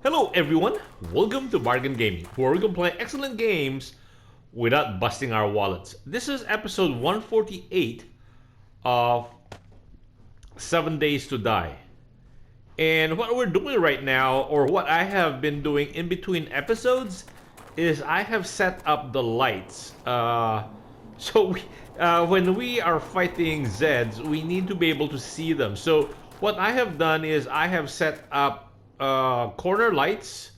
Hello everyone, welcome to Bargain Gaming, where we can play excellent games without busting our wallets. This is episode 148 of 7 Days to Die. And what we're doing right now, or what I have been doing in between episodes, is I have set up the lights. When we are fighting Zeds, we need to be able to see them. So what I have done is I have set up corner lights,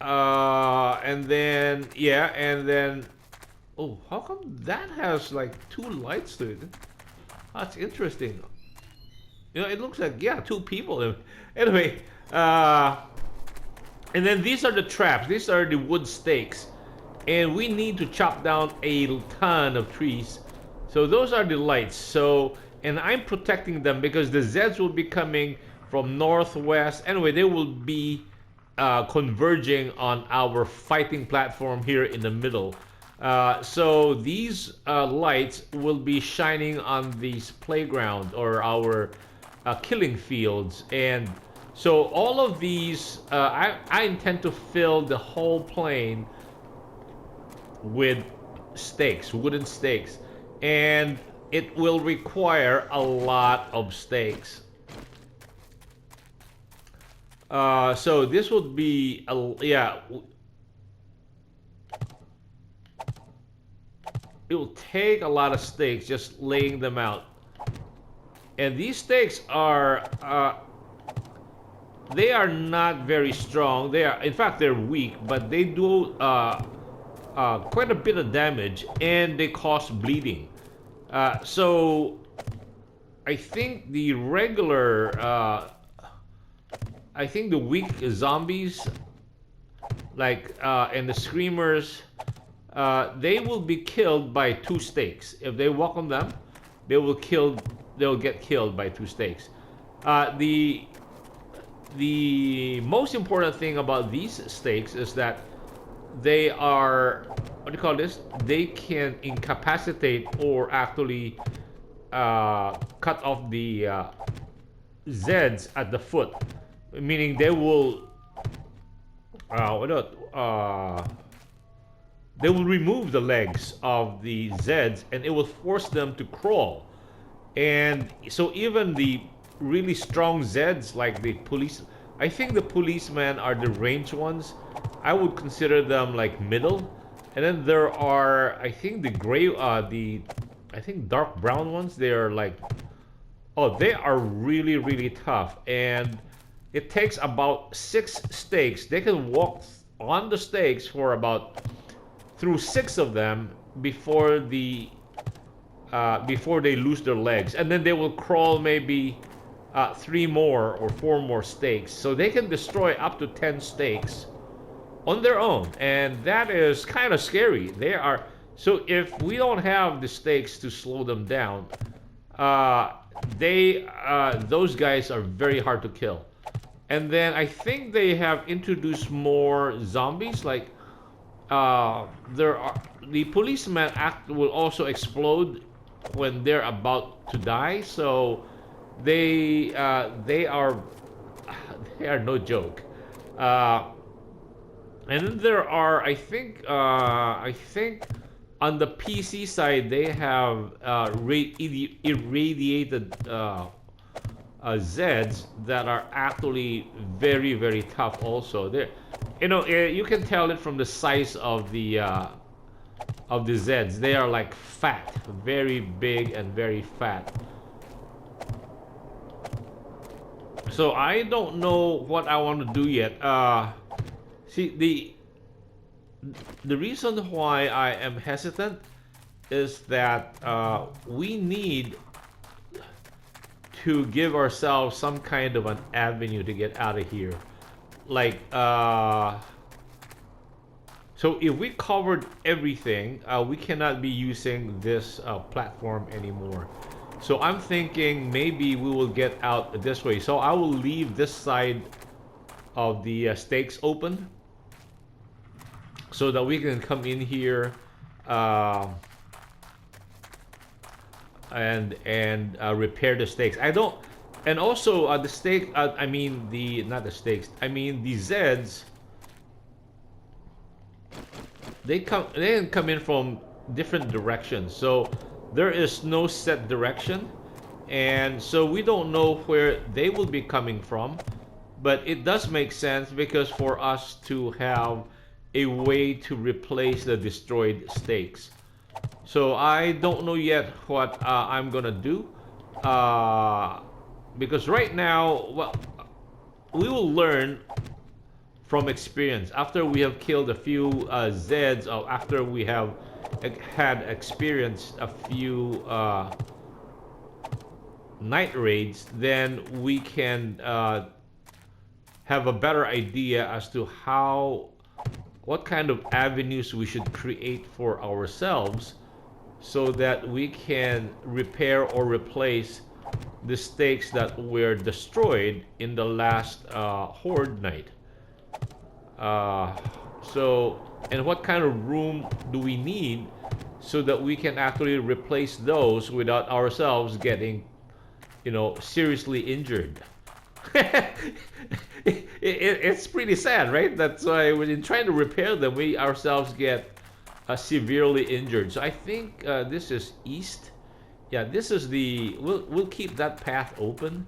and then oh, how come that has like two lights to it? That's interesting. It looks like, yeah, two people. Anyway, and then these are the traps. These are the wood stakes, and we need to chop down a ton of trees. So those are the lights. So, and I'm protecting them because the Zeds will be coming from northwest. Anyway, they will be converging on our fighting platform here in the middle. So these lights will be shining on these playground or our killing fields, and so all of these, I intend to fill the whole plane with stakes, wooden stakes, and it will require a lot of stakes. So this would be yeah. It will take a lot of stakes just laying them out, and these stakes are they are not very strong. They are, in fact, they're weak, but they do quite a bit of damage, and they cause bleeding. So I think the regular I think the weak zombies, like and the screamers, they will be killed by two stakes. If they walk on them, they'll get killed by two stakes. The most important thing about these stakes is that they are, what do you call this? They can incapacitate or actually cut off the Zeds at the foot, meaning they will they will remove the legs of the Zeds, and it will force them to crawl. And so even the really strong Zeds, like the police, I think the policemen are the ranged ones. I would consider them like middle. And then there are, I think, the gray, I think dark brown ones. They are like, oh, they are really, really tough. And it takes about 6 stakes. They can walk on the stakes for about through 6 of them before they lose their legs, and then they will crawl maybe 3 more or 4 more stakes. So they can destroy up to 10 stakes on their own, and that is kind of scary. They are, so if we don't have the stakes to slow them down, those guys are very hard to kill. And then I think they have introduced more zombies. Like there are, the policemen will also explode when they're about to die. So they are they are no joke. And then there are, I think on the PC side they have irradiated Zeds that are actually very, very tough also. There, you can tell it from the size of the Zeds. They are like fat, very big and very fat. So I don't know what I want to do yet. See, the reason why I am hesitant is that we need to give ourselves some kind of an avenue to get out of here. Like, so if we covered everything, we cannot be using this platform anymore. So I'm thinking maybe we will get out this way. So I will leave this side of the stakes open so that we can come in here and repair the stakes. I don't And also the stake. I mean the not the stakes. I mean the Zeds. They can come in from different directions. So there is no set direction, and so we don't know where they will be coming from. But it does make sense because for us to have a way to replace the destroyed stakes. So I don't know yet what I'm gonna do, because right now, well, we will learn from experience. After we have killed a few Zeds, or after we have had experienced a few night raids, then we can have a better idea as to what kind of avenues we should create for ourselves so that we can repair or replace the stakes that were destroyed in the last Horde night. And what kind of room do we need so that we can actually replace those without ourselves getting, seriously injured? It's pretty sad, right? That's why when trying to repair them, we ourselves get severely injured. So I think this is east. Yeah, this is the. We'll keep that path open.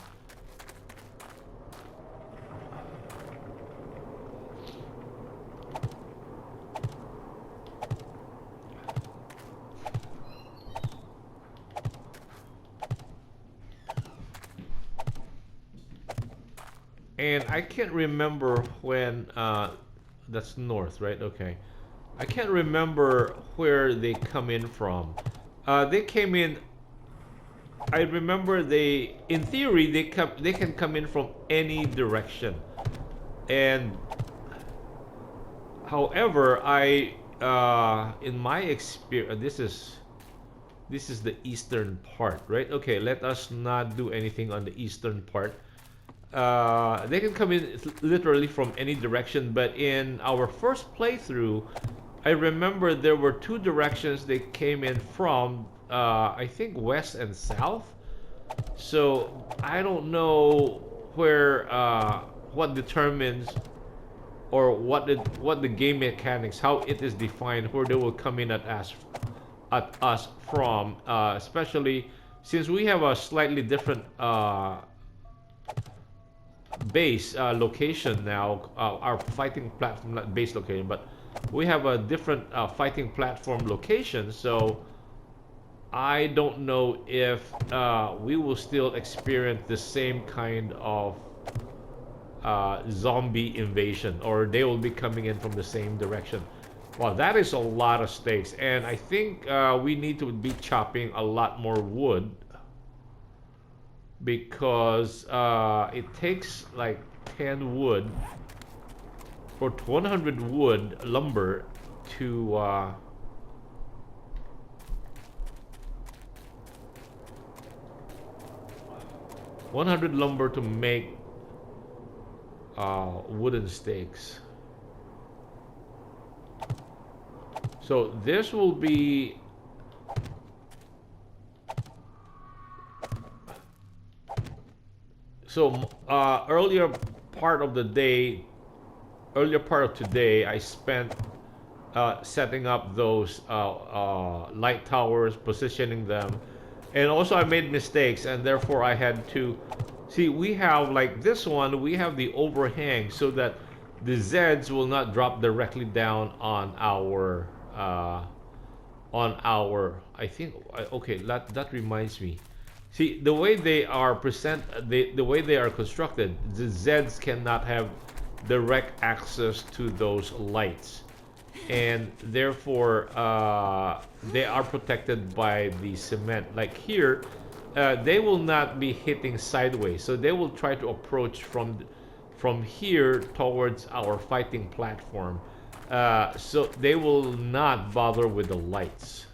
And I can't remember when, that's north, right? Okay. I can't remember where they come in from. They came in, I remember in theory, they can come in from any direction. And, however, in my experience, this is the eastern part, right? Okay, let us not do anything on the eastern part. They can come in literally from any direction, but in our first playthrough, I remember there were two directions they came in from, I think west and south. So I don't know what determines or what the game mechanics, how it is defined, where they will come in at us from, especially since we have a slightly different base location now, our fighting platform, not base location, but we have a different fighting platform location. So I don't know if we will still experience the same kind of zombie invasion, or they will be coming in from the same direction. Wow, that is a lot of stakes, and I think we need to be chopping a lot more wood, because it takes like 10 wood or 100 wood lumber to 100 lumber to make wooden stakes. So this will be earlier part of today, I spent setting up those light towers, positioning them, and also I made mistakes, and therefore I had to see. We have like this one, we have the overhang so that the Zeds will not drop directly down on our I think. Okay, that reminds me. See, the way they are the way they are constructed, the Zeds cannot have direct access to those lights, and therefore they are protected by the cement. Like here, they will not be hitting sideways, so they will try to approach from here towards our fighting platform. So they will not bother with the lights.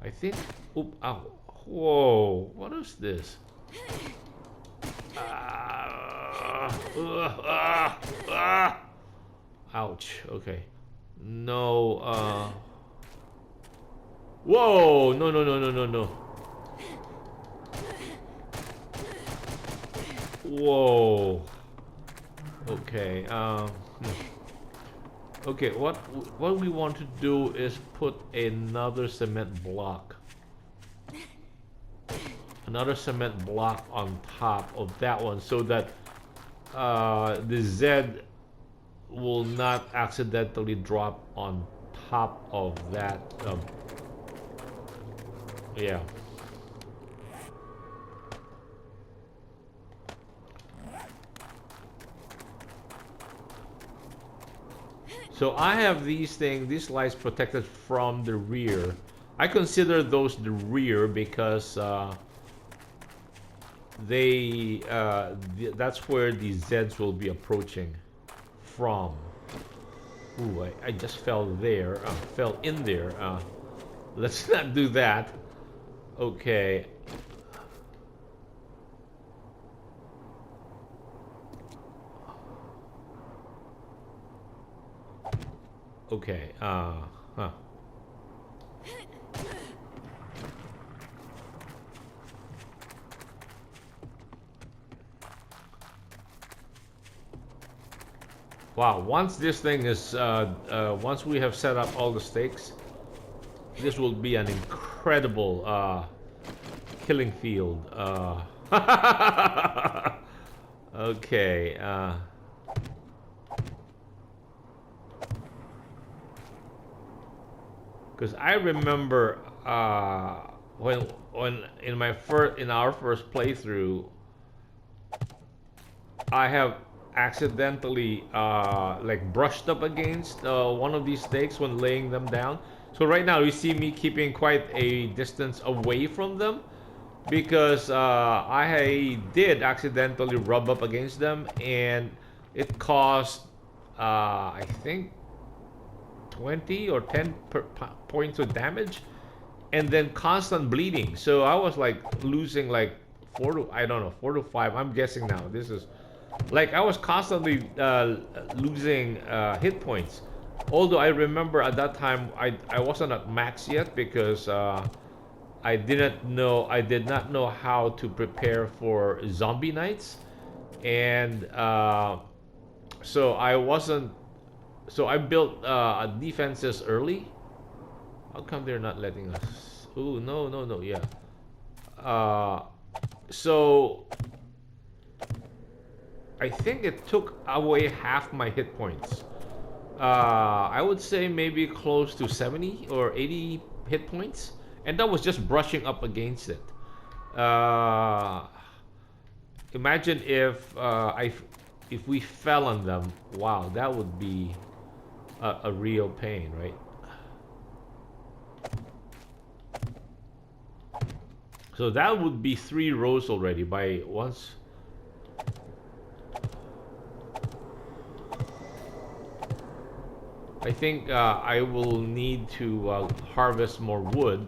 I think. Oop! Ow! Whoa! What is this? Ouch. Okay. No. Whoa! No! No! No! No! No! No! Whoa. Okay. Okay. What we want to do is put another cement block. Another cement block on top of that one, so that the Z will not accidentally drop on top of that. Yeah. So I have these things, these lights protected from the rear. I consider those the rear because that's where the Zeds will be approaching from. Ooh, I just fell there, fell in there. Let's not do that. Okay. Okay, huh. Wow, once this thing is, once we have set up all the stakes, this will be an incredible, killing field. Okay, because I remember when in our first playthrough, I have accidentally like brushed up against one of these stakes when laying them down. So right now you see me keeping quite a distance away from them because I did accidentally rub up against them, and it caused I think 20 or 10 points of damage, and then constant bleeding. So I was like losing like 4 to 5. I'm guessing now. This is like I was constantly losing hit points. Although I remember at that time I wasn't at max yet because I did not know how to prepare for zombie nights, and so I wasn't. So I built defenses early. How come they're not letting us? Oh, no, yeah. So I think it took away half my hit points. I would say maybe close to 70 or 80 hit points, and that was just brushing up against it. Imagine if we fell on them. Wow, that would be a real pain, right? So that would be 3 rows already by once. I think I will need to harvest more wood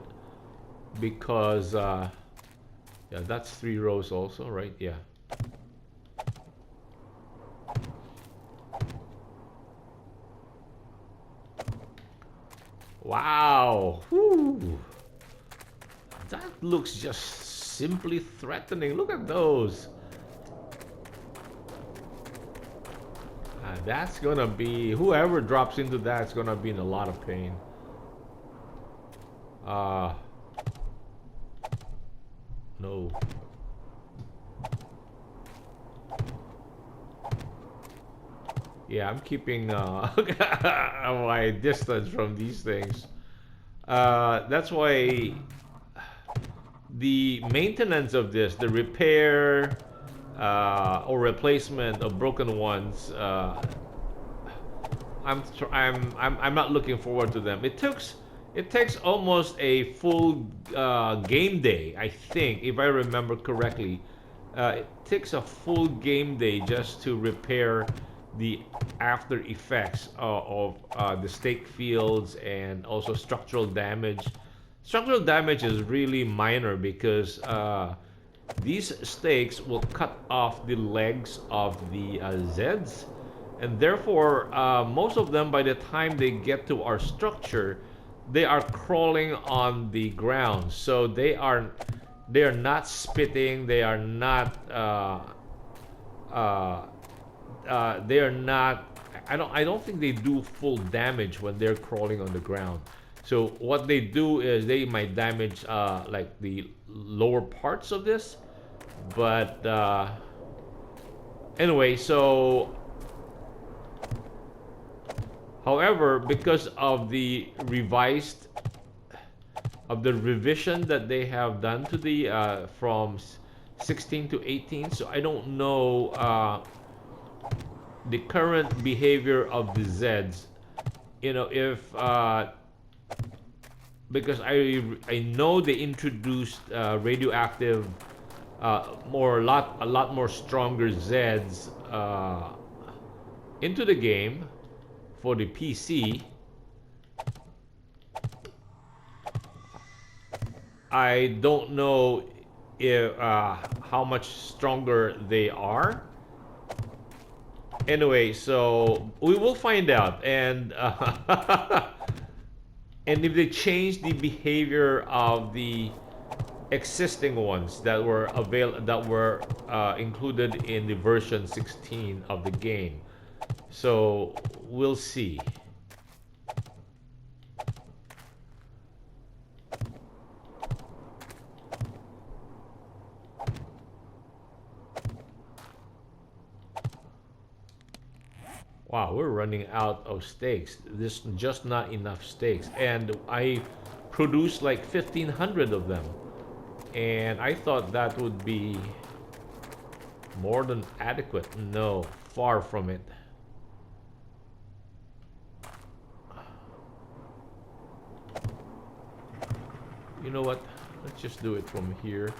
because yeah, that's 3 rows also, right? Yeah. Wow. Whew. That looks just simply threatening. Look at those. That's gonna be, whoever drops into that's gonna be in a lot of pain. No. Yeah, I'm keeping my distance from these things. That's why the maintenance of this, the repair or replacement of broken ones, I'm not looking forward to them. It takes almost a full game day, I think, if I remember correctly. It takes a full game day just to repair the after effects of the stake fields and also structural damage. Structural damage is really minor because these stakes will cut off the legs of the Zeds, and therefore most of them, by the time they get to our structure, they are crawling on the ground. So they are not spitting, they are not uh, they are not. I don't think they do full damage when they're crawling on the ground. So what they do is they might damage like the lower parts of this, but anyway. So, however, because of the revision that they have done to the from 16 to 18, so I don't know the current behavior of the Zeds. You know, if because I know they introduced radioactive, a lot more stronger Zeds into the game for the PC. I don't know if how much stronger they are. Anyway, so we will find out, and and if they change the behavior of the existing ones that were included in the version 16 of the game. So we'll see. Wow, we're running out of steaks. There's just not enough steaks. And I produced like 1,500 of them. And I thought that would be more than adequate. No, far from it. You know what? Let's just do it from here.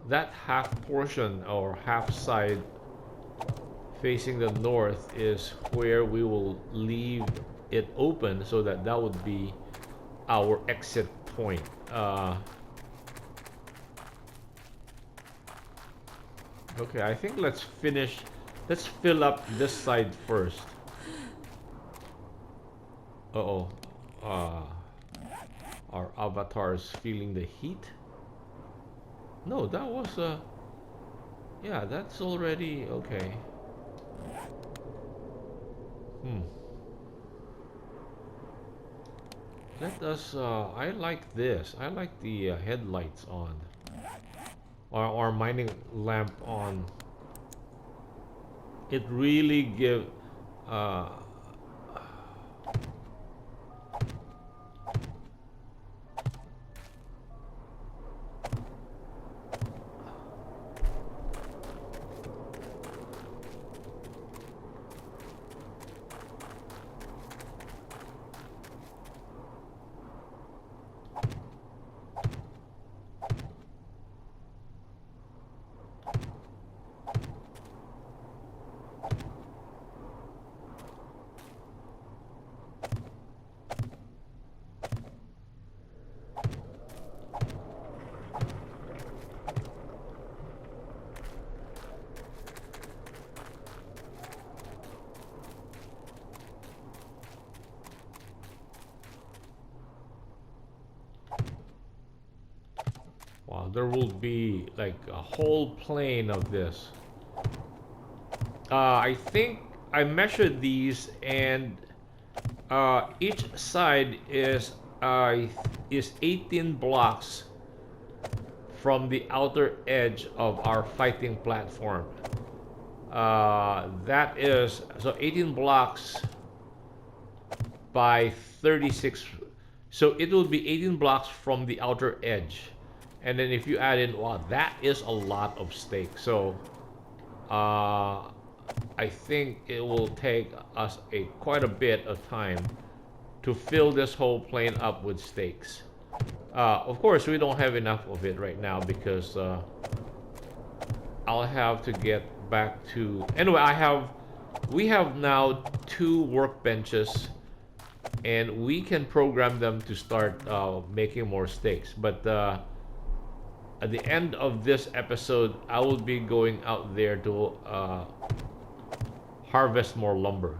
That half portion or half side facing the north is where we will leave it open, so that would be our exit point. Okay, I think let's fill up this side first. Uh-oh. Our avatar is feeling the heat. No, that was yeah, that's already okay. Let us I like this. I like the headlights on. Or mining lamp on. It really give wow, there will be like a whole plane of this. I think I measured these, and each side is 18 blocks from the outer edge of our fighting platform. That is so 18 blocks by 36. So it will be 18 blocks from the outer edge. And then if you add in, wow, that is a lot of steak. So I think it will take us quite a bit of time to fill this whole plane up with steaks. Of course, we don't have enough of it right now because I'll have to get back to... Anyway, we have now 2 workbenches, and we can program them to start making more steaks. But at the end of this episode, I will be going out there to harvest more lumber.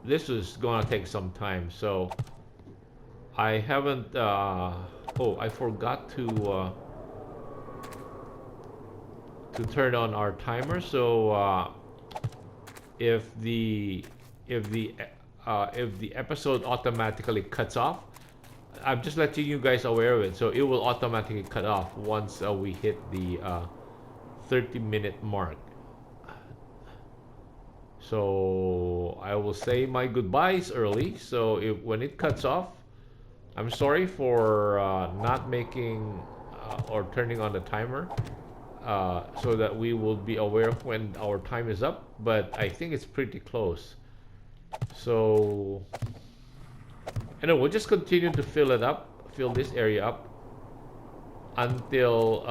This is gonna take some time, so I haven't. Oh, I forgot to turn on our timer. So if the if the if the episode automatically cuts off, I'm just letting you guys aware of it. So it will automatically cut off once we hit the 30-minute mark. So I will say my goodbyes early. So if when it cuts off, I'm sorry for not making or turning on the timer, so that we will be aware of when our time is up. But I think it's pretty close. So, anyway, we'll just continue to fill this area up until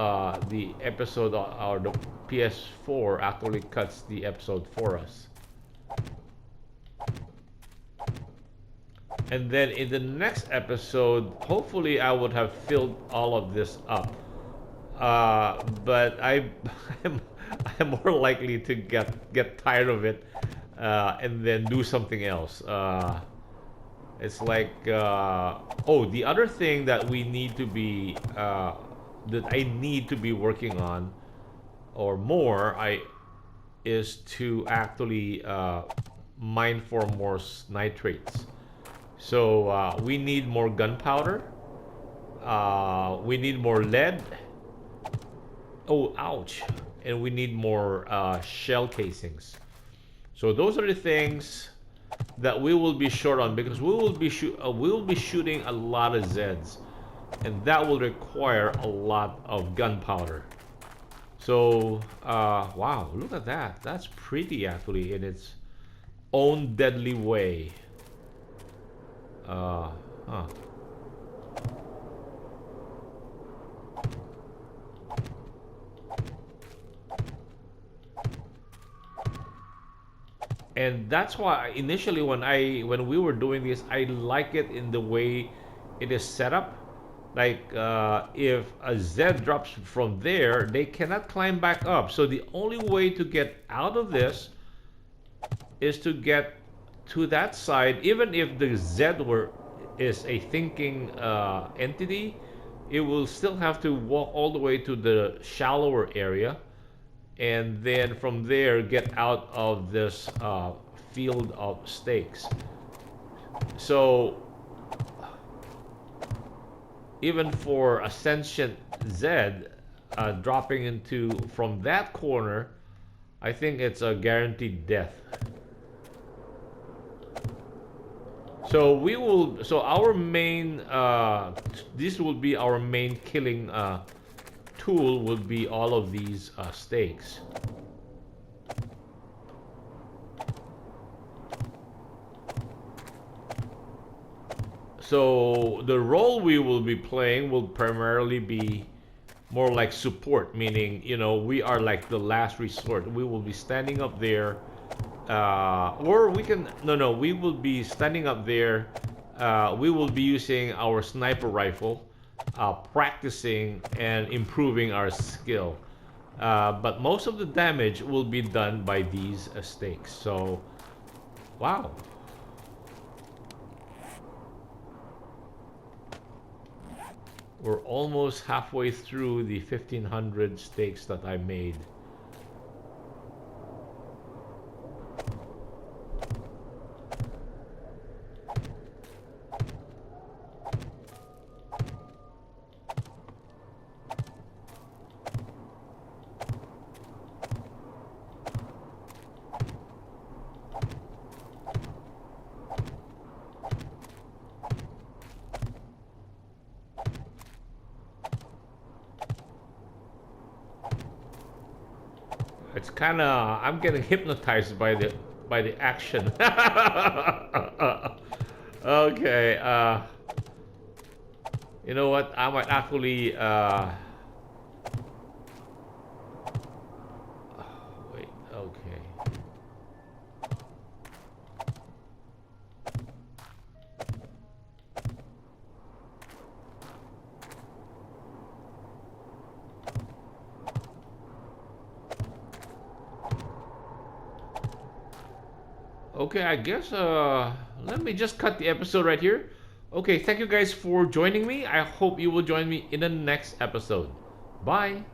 the episode or the PS4 actually cuts the episode for us. And then in the next episode, hopefully I would have filled all of this up. But I'm, I'm more likely to get tired of it and then do something else. It's like oh, the other thing that we need to be that I need to be working on or more is to actually mine for more nitrates. So we need more gunpowder. We need more lead. Oh, ouch! And we need more shell casings. So those are the things that we will be short on because we will be shooting a lot of Zeds, and that will require a lot of gunpowder. So wow, look at that. That's pretty actually in its own deadly way. Huh. And that's why initially when we were doing this, I like it in the way it is set up. Like if a Z drops from there, they cannot climb back up. So the only way to get out of this is to get to that side. Even if the Z is a thinking entity, it will still have to walk all the way to the shallower area, and then from there get out of this field of stakes. So even for a sentient Z dropping into from that corner, I think it's a guaranteed death. So we will. So our main. This will be our main killing tool. Would be all of these stakes. So the role we will be playing will primarily be more like support, meaning we are like the last resort. We will be standing up there. Or we can no we will be standing up there. We will be using our sniper rifle, practicing and improving our skill, but most of the damage will be done by these stakes. So wow, we're almost halfway through the 1500 stakes that I made. It's kind of I'm getting hypnotized by the action. Okay, you know what? I might actually wait. Okay. Okay, I guess let me just cut the episode right here. Okay, thank you guys for joining me. I hope you will join me in the next episode. Bye.